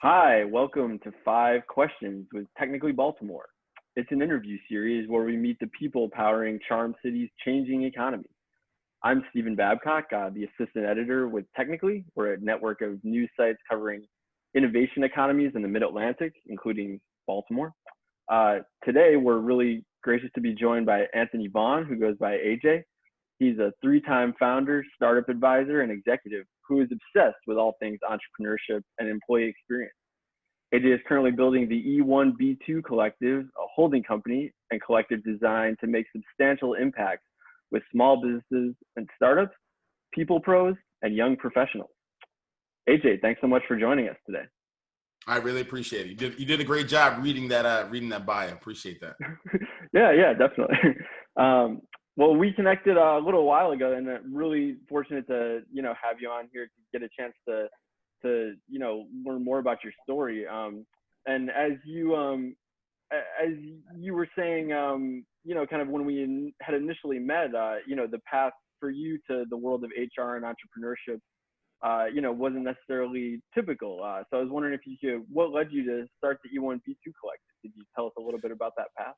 Hi, welcome to Five Questions with Technically Baltimore. It's an interview series where we meet the people powering Charm City's changing economy. I'm Stephen Babcock, the assistant editor with Technically. We're a network of news sites covering innovation economies in the Mid-Atlantic, including Baltimore. Today, we're really gracious to be joined by Anthony Vaughan, who goes by AJ. He's a three-time founder, startup advisor, and executive who is obsessed with all things entrepreneurship and employee experience. AJ is currently building the E1B2 Collective, a holding company and collective designed to make substantial impacts with small businesses and startups, people pros, and young professionals. AJ, thanks so much for joining us today. I really appreciate it. You did a great job reading that bio. Appreciate that. Yeah, definitely. Well, we connected a little while ago, and really fortunate to have you on here to get a chance to learn more about your story. And as you were saying, kind of when we had initially met, the path for you to the world of HR and entrepreneurship, wasn't necessarily typical. So I was wondering what led you to start the E1B2 Collective? Could you tell us a little bit about that path?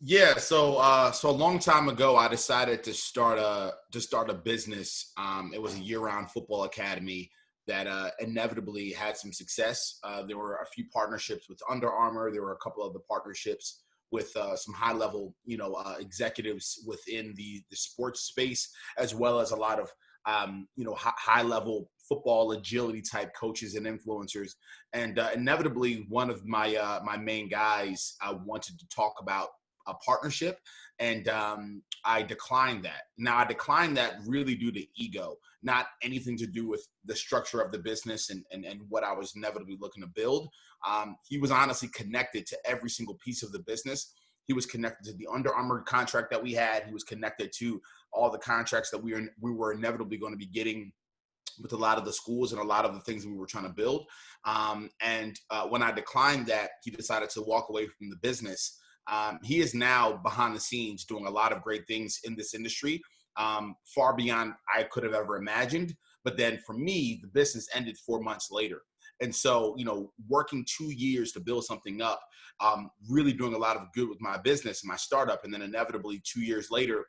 Yeah, so a long time ago, I decided to start a business. It was a year-round football academy that inevitably had some success. There were a few partnerships with Under Armour. There were a couple of the partnerships with some high-level, executives within the sports space, as well as a lot of, high-level football agility type coaches and influencers. And inevitably, one of my my main guys wanted to talk about a partnership, and I declined that. Now, I declined that really due to ego, not anything to do with the structure of the business and what I was inevitably looking to build. He was honestly connected to every single piece of the business. He was connected to the Under Armour contract that we had. He was connected to all the contracts that we were inevitably going to be getting with a lot of the schools and a lot of the things that we were trying to build. And when I declined that, he decided to walk away from the business. He is now behind the scenes doing a lot of great things in this industry, far beyond I could have ever imagined. But then for me, the business ended 4 months later. And so, working 2 years to build something up, really doing a lot of good with my business and my startup. And then inevitably 2 years later,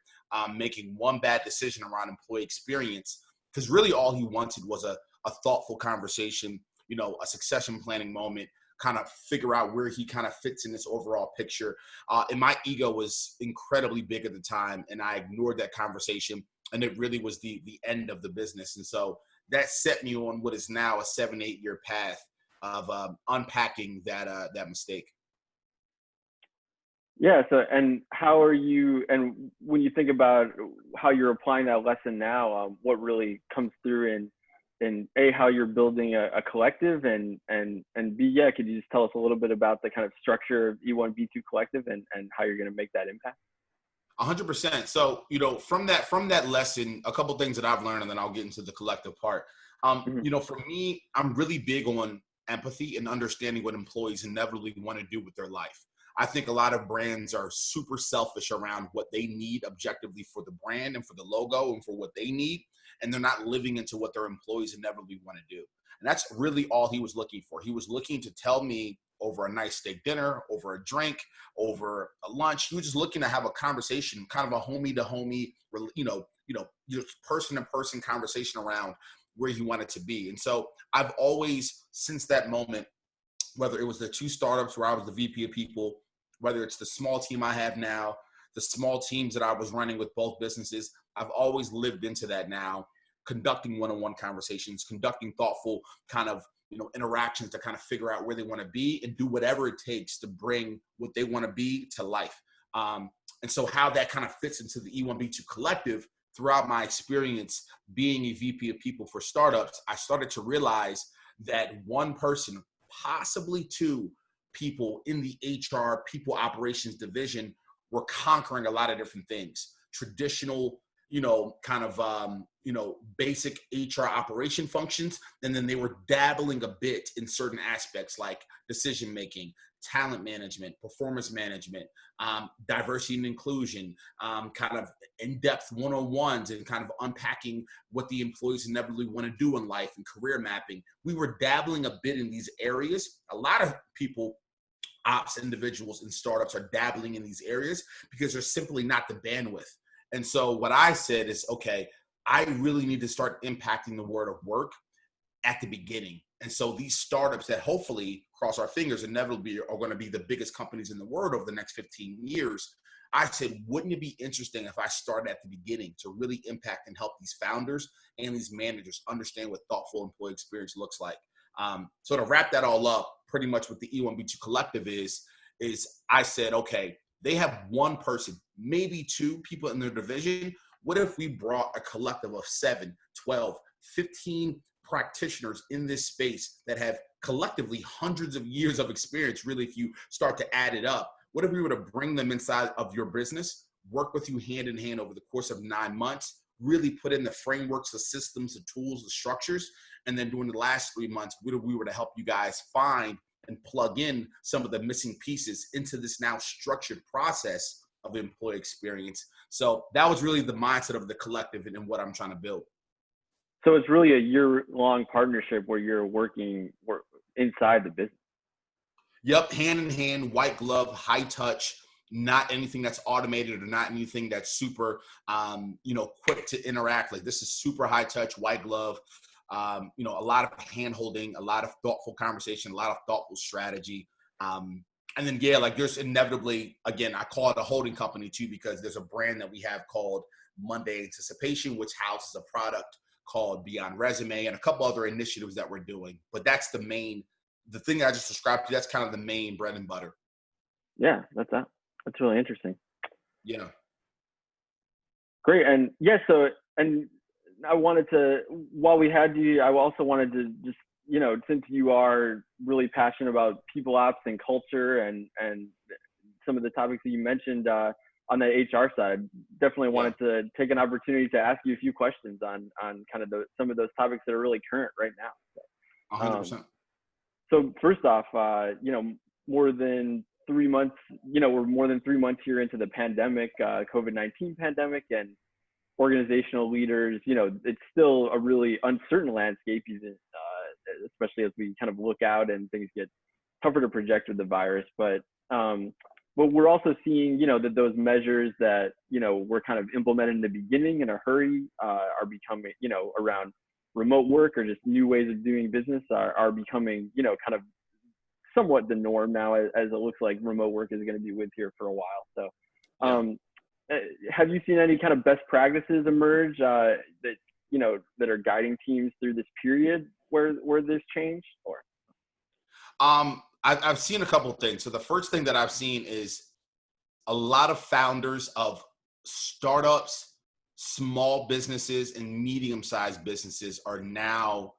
making one bad decision around employee experience, because really all he wanted was a thoughtful conversation, a succession planning moment, kind of figure out where he kind of fits in this overall picture. And my ego was incredibly big at the time, and I ignored that conversation, and it really was the end of the business. And so that set me on what is now a 7-8 year path of unpacking that mistake. Yeah. So, and how are you? And when you think about how you're applying that lesson now, what really comes through in A, how you're building a collective, and B, yeah, could you just tell us a little bit about the kind of structure of E1B2 Collective and how you're going to make that impact? 100%. So, from that lesson, a couple things that I've learned, and then I'll get into the collective part. For me, I'm really big on empathy and understanding what employees inevitably want to do with their life. I think a lot of brands are super selfish around what they need objectively for the brand and for the logo and for what they need. And they're not living into what their employees inevitably want to do. And that's really all he was looking for. He was looking to tell me over a nice steak dinner, over a drink, over a lunch. He was just looking to have a conversation, kind of a homie to homie, person to person conversation around where he wanted to be. And so I've always, since that moment, whether it was the 2 startups where I was the VP of people, whether it's the small team I have now, the small teams that I was running with both businesses, I've always lived into that now, conducting one-on-one conversations, conducting thoughtful kind of, interactions to kind of figure out where they want to be and do whatever it takes to bring what they want to be to life. And so how that kind of fits into the E1B2 Collective throughout my experience being a VP of people for startups, I started to realize that one person, possibly 2 people in the HR people operations division were conquering a lot of different things. Traditional, basic HR operation functions. And then they were dabbling a bit in certain aspects like decision-making, talent management, performance management, diversity and inclusion, kind of in-depth one-on-ones, and kind of unpacking what the employees inevitably want to do in life, and career mapping. We were dabbling a bit in these areas. A lot of people, ops individuals and startups, are dabbling in these areas because there's simply not the bandwidth. And so what I said is, okay, I really need to start impacting the world of work at the beginning. And so these startups that hopefully, cross our fingers, inevitably are going to be the biggest companies in the world over the next 15 years, I said, wouldn't it be interesting if I started at the beginning to really impact and help these founders and these managers understand what thoughtful employee experience looks like? So to wrap that all up, pretty much what the E1B2 Collective is I said, okay, they have one person, maybe two people in their division. What if we brought a collective of 7, 12, 15 practitioners in this space that have collectively hundreds of years of experience, really, if you start to add it up? What if we were to bring them inside of your business, work with you hand in hand over the course of 9 months, really put in the frameworks, the systems, the tools, the structures, and then during the last 3 months, we were to help you guys find and plug in some of the missing pieces into this now structured process of employee experience. So that was really the mindset of the collective and what I'm trying to build. So it's really a year-long partnership where you're working inside the business. Yep, hand in hand, white glove, high touch, not anything that's automated or not anything that's super, quick to interact. Like, this is super high touch, white glove. A lot of hand holding, a lot of thoughtful conversation, a lot of thoughtful strategy. And then, there's inevitably, again, I call it a holding company too, because there's a brand that we have called Monday Anticipation, which houses a product called Beyond Resume and a couple other initiatives that we're doing. But that's the thing that I just described to you, that's kind of the main bread and butter. Yeah, that's really interesting. Yeah. Great. And and I wanted to, while we had you, I also wanted to just, since you are really passionate about people ops and culture and some of the topics that you mentioned on the HR side, definitely wanted to take an opportunity to ask you a few questions on kind of some of those topics that are really current right now. 100%. So first off, more than 3 months, we're more than 3 months here into the pandemic, COVID-19 pandemic, and organizational leaders, it's still a really uncertain landscape, especially as we kind of look out and things get tougher to project with the virus. But we're also seeing, that those measures that, were kind of implemented in the beginning in a hurry are becoming, around remote work or just new ways of doing business are becoming, kind of somewhat the norm now, as it looks like remote work is going to be with here for a while. So have you seen any kind of best practices emerge that are guiding teams through this period where this changed? Or I've seen a couple of things. So the first thing that I've seen is a lot of founders of startups, small businesses, and medium-sized businesses are now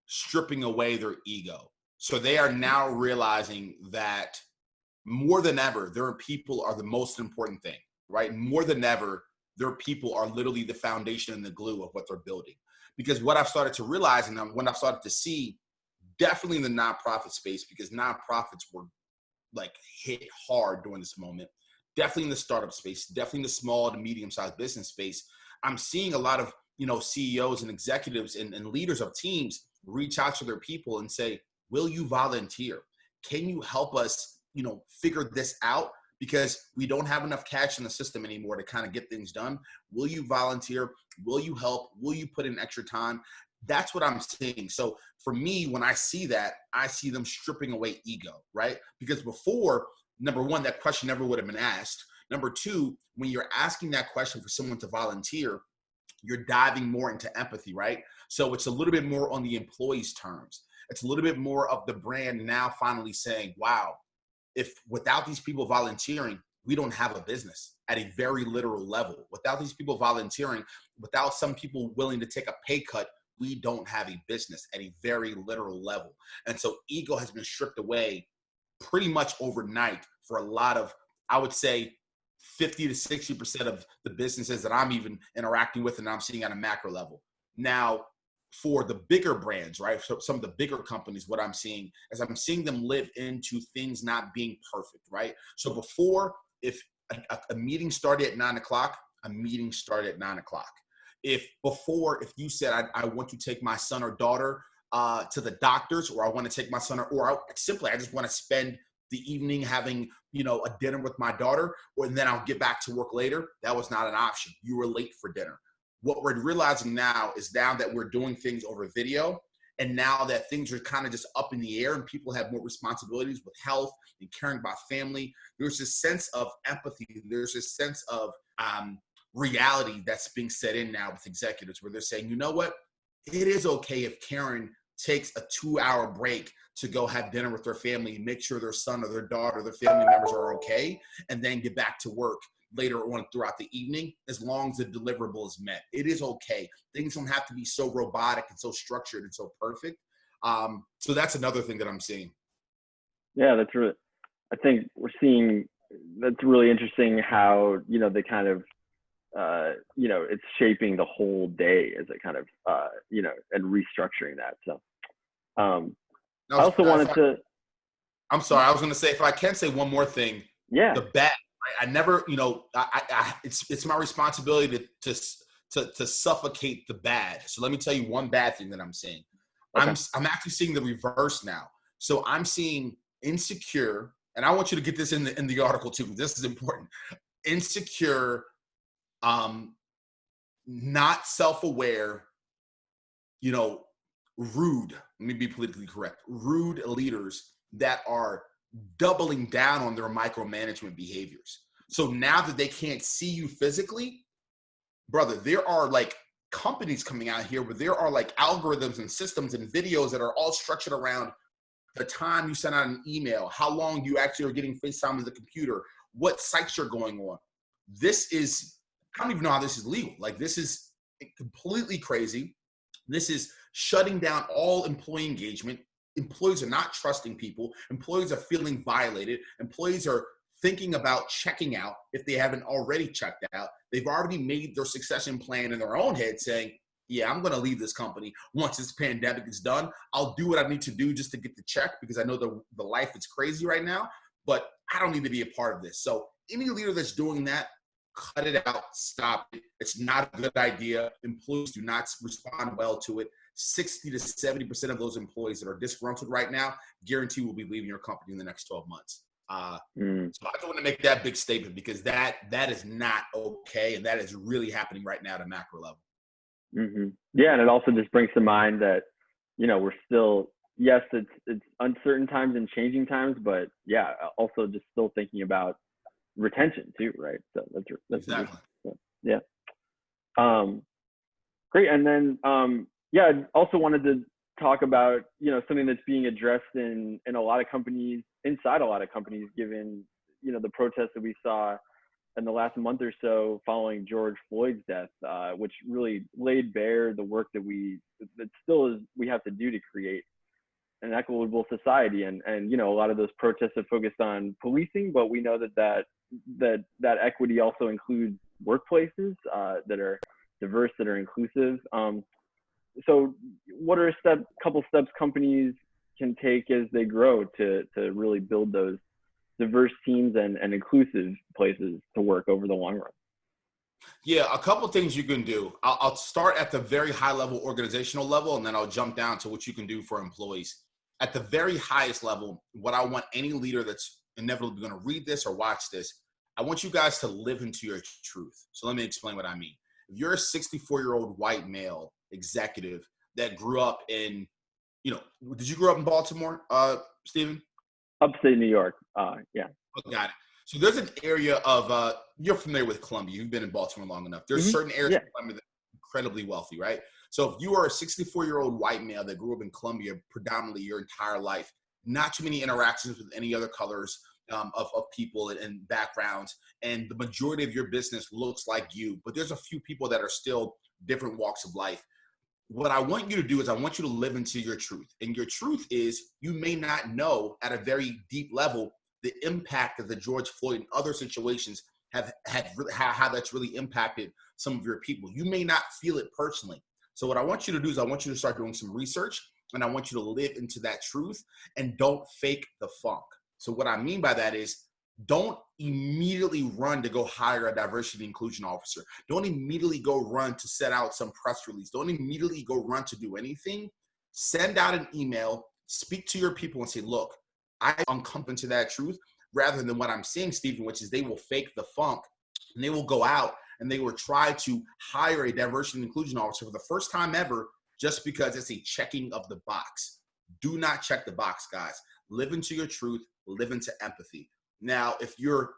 stripping away their ego. So they are now realizing that more than ever, their people are the most important thing, right? More than ever, their people are literally the foundation and the glue of what they're building. Because what I've started to realize, and when I've started to see, definitely in the nonprofit space, because nonprofits were hit hard during this moment, definitely in the startup space, definitely in the small to medium-sized business space, I'm seeing a lot of, CEOs and executives and leaders of teams reach out to their people and say, will you volunteer? Can you help us, figure this out? Because we don't have enough cash in the system anymore to kind of get things done. Will you volunteer? Will you help? Will you put in extra time? That's what I'm seeing. So for me, when I see that, I see them stripping away ego, right? Because before, number one, that question never would have been asked. Number two, when you're asking that question for someone to volunteer, you're diving more into empathy, right? So it's a little bit more on the employee's terms. It's a little bit more of the brand now finally saying, wow, if without these people volunteering, we don't have a business at a very literal level. Without these people volunteering, without some people willing to take a pay cut, we don't have a business at a very literal level. And so ego has been stripped away pretty much overnight for a lot of, I would say, 50 to 60% of the businesses that I'm even interacting with and I'm seeing on a macro level. Now, for the bigger brands, right? So some of the bigger companies, what I'm seeing is I'm seeing them live into things not being perfect, right? So before, if a meeting started at 9 o'clock, a meeting started at 9 o'clock. If you said, I want to take my son or daughter to the doctors, or I want to take my son, or I just want to spend the evening having, a dinner with my daughter, and then I'll get back to work later, that was not an option. You were late for dinner. What we're realizing now is now that we're doing things over video, and now that things are kind of just up in the air and people have more responsibilities with health and caring about family, there's this sense of empathy. There's this sense of reality that's being set in now with executives, where they're saying, you know what? It is okay if Karen takes a 2-hour break to go have dinner with their family, make sure their son or their daughter, their family members are okay, and then get back to work later on throughout the evening, as long as the deliverable is met. It is okay. Things don't have to be so robotic and so structured and so perfect. So that's another thing that I'm seeing. Yeah, I think we're seeing, that's really interesting how, they kind of, it's shaping the whole day as a kind of, and restructuring that. So I also wanted to. I'm sorry. I was going to say, if I can say one more thing. Yeah. The bad. I never, it's my responsibility to suffocate the bad. So let me tell you one bad thing that I'm seeing. Okay. I'm actually seeing the reverse now. So I'm seeing insecure, and I want you to get this in the article too. This is important. Insecure, not self-aware, rude. Let me be politically correct. Rude leaders that are doubling down on their micromanagement behaviors. So now that they can't see you physically, brother, there are like companies coming out here where there are like algorithms and systems and videos that are all structured around the time you send out an email, how long you actually are getting FaceTime with the computer, what sites you're going on. I don't even know how this is legal. Like, this is completely crazy. This is shutting down all employee engagement. Employees are not trusting people. Employees are feeling violated. Employees are thinking about checking out if they haven't already checked out. They've already made their succession plan in their own head, saying, yeah, I'm going to leave this company once this pandemic is done. I'll do what I need to do just to get the check, because I know the life is crazy right now, but I don't need to be a part of this. So any leader that's doing that, cut it out, stop it. It's not a good idea. Employees do not respond well to it. 60 to 70% of those employees that are disgruntled right now, guarantee will be leaving your company in the next 12 months. So I just want to make that big statement, because that is not okay. And that is really happening right now at a macro level. Mm-hmm. Yeah. And it also just brings to mind that, we're still, yes, it's uncertain times and changing times, but yeah, also just still thinking about retention too, right? So that's exactly. Yeah. Great. And then I also wanted to talk about something that's being addressed in a lot of companies, inside a lot of companies, given the protests that we saw in the last month or so following George Floyd's death, which really laid bare the work that we have to do to create an equitable society. And a lot of those protests have focused on policing, but we know that equity also includes workplaces that are diverse, that are inclusive. So what are couple steps companies can take as they grow to really build those diverse teams and inclusive places to work over the long run? Yeah, a couple things you can do. I'll start at the very high level, organizational level, and then I'll jump down to what you can do for employees. At the very highest level, what I want any leader that's inevitably going to read this or watch this, I want you guys to live into your truth. So let me explain what I mean. If you're a 64-year-old white male executive that grew up in, did you grow up in Baltimore, Stephen? Upstate New York. Yeah. Oh, got it. So there's an area of, you're familiar with Columbia. You've been in Baltimore long enough. There's certain areas of Columbia that are incredibly wealthy, right? So if you are a 64-year-old white male that grew up in Columbia predominantly your entire life, not too many interactions with any other colors of people and backgrounds, and the majority of your business looks like you, but there's a few people that are still different walks of life. What I want you to do is I want you to live into your truth. And your truth is, you may not know at a very deep level the impact of the George Floyd and other situations have had, how that's really impacted some of your people. You may not feel it personally, So what I want you to do is I want you to start doing some research, and I want you to live into that truth and don't fake the funk. So what I mean by that is don't immediately run to go hire a diversity and inclusion officer. Don't immediately go run to set out some press release. Don't immediately go run to do anything. Send out an email, speak to your people and say, look, I uncomfortable to that truth, rather than what I'm seeing, Stephen, which is they will fake the funk and they will go out and they will try to hire a diversity and inclusion officer for the first time ever just because it's a checking of the box. Do not check the box, guys. Live into your truth, live into empathy. Now, if you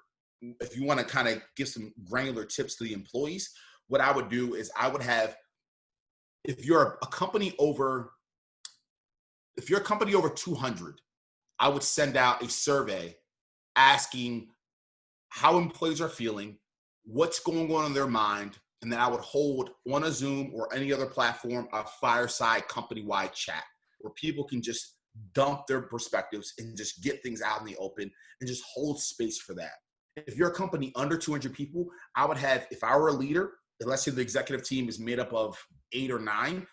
want to kind of give some granular tips to the employees, what I would do is I would have, if you're a company over 200, I would send out a survey asking how employees are feeling, what's going on in their mind, and then I would hold on a Zoom or any other platform a fireside company-wide chat where people can just dump their perspectives and just get things out in the open and just hold space for that. If you're a company under 200 people, I would have, if I were a leader, and let's say the executive team is made up of 8 or 9,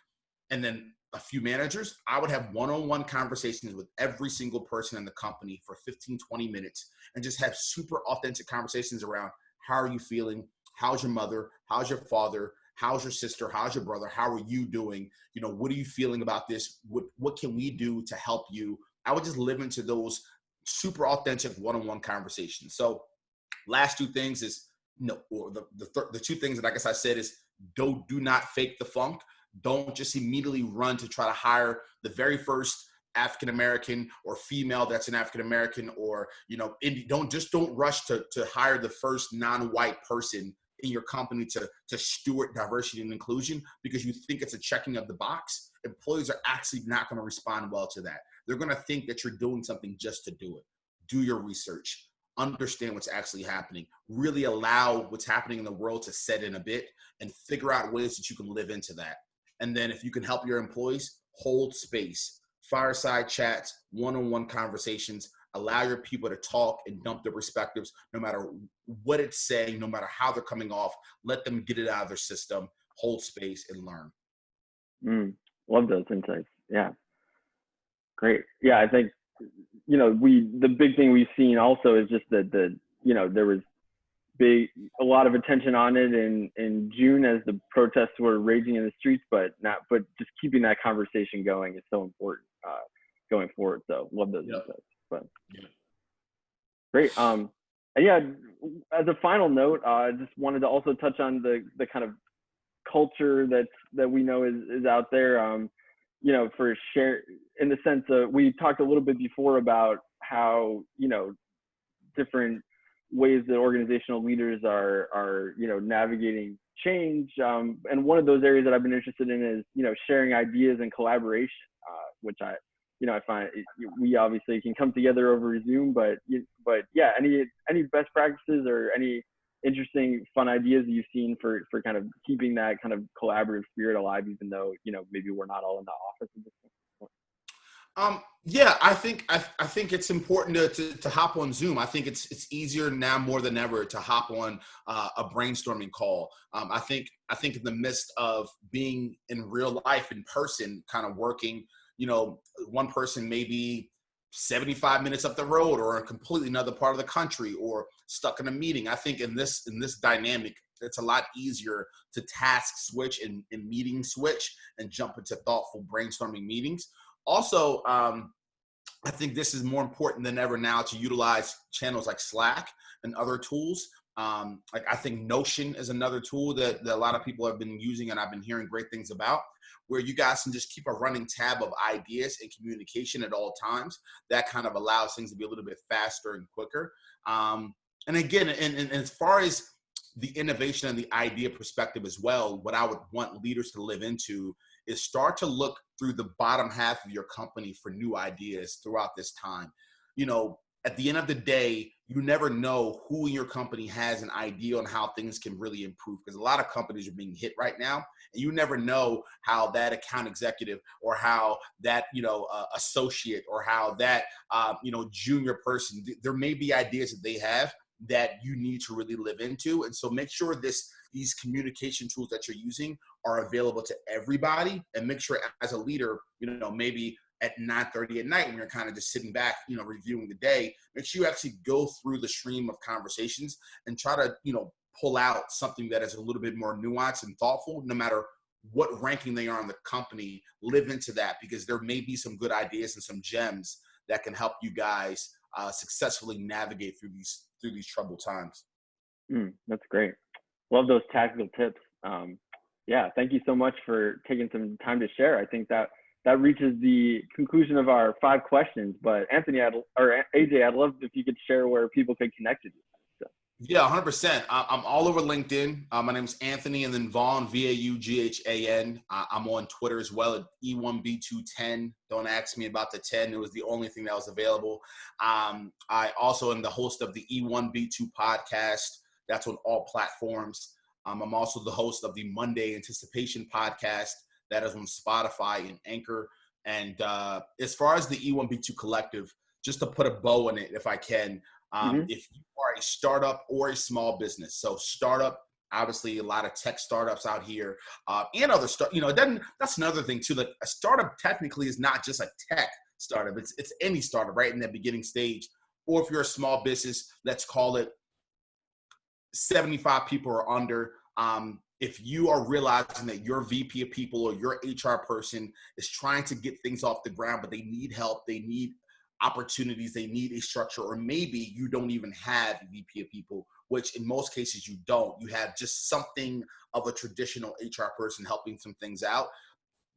and then a few managers, I would have one-on-one conversations with every single person in the company for 15, 20 minutes and just have super authentic conversations around how are you feeling? How's your mother? How's your father? How's your sister? How's your brother? How are you doing? What are you feeling about this? What can we do to help you? I would just live into those super authentic one-on-one conversations. So last two things is, or the two things that I guess I said is do not fake the funk. Don't just immediately run to try to hire the very first African-American or female that's an African-American, or, don't rush to hire the first non-white person in your company to steward diversity and inclusion because you think it's a checking of the box. Employees are actually not going to respond well to that. They're going to think that you're doing something just to do it. Do your research. Understand what's actually happening. Really allow what's happening in the world to set in a bit and figure out ways that you can live into that. And then if you can help your employees, hold space, fireside chats, one-on-one conversations, allow your people to talk and dump their perspectives, no matter what it's saying, no matter how they're coming off, let them get it out of their system, hold space and learn. Love those insights. Yeah. Great. Yeah. I think, the big thing we've seen also is just that there was a lot of attention on it in June as the protests were raging in the streets, but just keeping that conversation going is so important going forward. So love those insights. But great. And yeah, as a final note, I just wanted to also touch on the kind of culture that we know is out there. For share, in the sense of, we talked a little bit before about how different ways that organizational leaders are navigating change, and one of those areas that I've been interested in is sharing ideas and collaboration, which I find we obviously can come together over Zoom, but yeah, any best practices or any interesting fun ideas that you've seen for kind of keeping that kind of collaborative spirit alive, even though maybe we're not all in the office at this point? Yeah, I think it's important to hop on Zoom. I think it's easier now more than ever to hop on a brainstorming call. I think in the midst of being in real life, in person, kind of working, one person may be 75 minutes up the road or in a completely another part of the country or stuck in a meeting. I think in this dynamic, it's a lot easier to task switch and meeting switch and jump into thoughtful brainstorming meetings. Also, I think this is more important than ever now to utilize channels like Slack and other tools. Like I think Notion is another tool that a lot of people have been using and I've been hearing great things about, where you guys can just keep a running tab of ideas and communication at all times. That kind of allows things to be a little bit faster and quicker. And again, and as far as the innovation and the idea perspective as well, what I would want leaders to live into is start to look through the bottom half of your company for new ideas throughout this time. At the end of the day, you never know who in your company has an idea on how things can really improve, because a lot of companies are being hit right now, and you never know how that account executive or how that associate or how that junior person, there may be ideas that they have that you need to really live into. And so make sure this these communication tools that you're using are available to everybody, and make sure as a leader, maybe at 9:30 at night when you're kind of just sitting back, reviewing the day, make sure you actually go through the stream of conversations and try to, pull out something that is a little bit more nuanced and thoughtful, no matter what ranking they are in the company. Live into that, because there may be some good ideas and some gems that can help you guys successfully navigate through these troubled times. That's great. Love those tactical tips. Yeah, thank you so much for taking some time to share. I think that reaches the conclusion of our 5 questions. But Anthony, AJ, I'd love if you could share where people could connect with you. Yeah, 100%. I'm all over LinkedIn. My name is Anthony, and then Vaughan, Vaughan. I'm on Twitter as well at E1B2 Don't ask me about the 10. It was the only thing that was available. I also am the host of the E1B2 podcast. That's on all platforms. I'm also the host of the Monday Anticipation podcast. That is on Spotify and Anchor. And as far as the E1B2 Collective, just to put a bow in it, if I can, if you are a startup or a small business, so startup, obviously a lot of tech startups out here, and other that's another thing too. Like, a startup technically is not just a tech startup; it's any startup, right, in that beginning stage. Or if you're a small business, let's call it 75 people or under. If you are realizing that your VP of people or your HR person is trying to get things off the ground, but they need help, they need opportunities, they need a structure, or maybe you don't even have a VP of people, which in most cases you don't. You have just something of a traditional HR person helping some things out.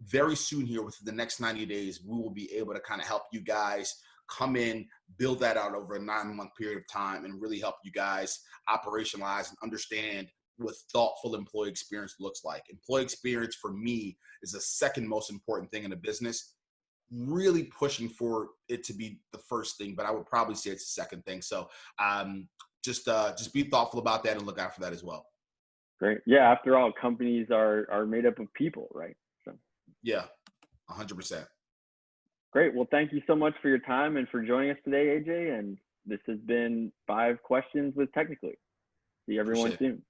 Very soon here, within the next 90 days, we will be able to kind of help you guys come in, build that out over a 9-month period of time, and really help you guys operationalize and understand what thoughtful employee experience looks like. Employee experience for me is the second most important thing in a business. Really pushing for it to be the first thing, but I would probably say it's the second thing. So just be thoughtful about that and look out for that as well. Great. Yeah. After all, companies are made up of people, right? So. Yeah, 100%. Great. Well, thank you so much for your time and for joining us today, AJ. And this has been 5 Questions with Technically. See everyone soon.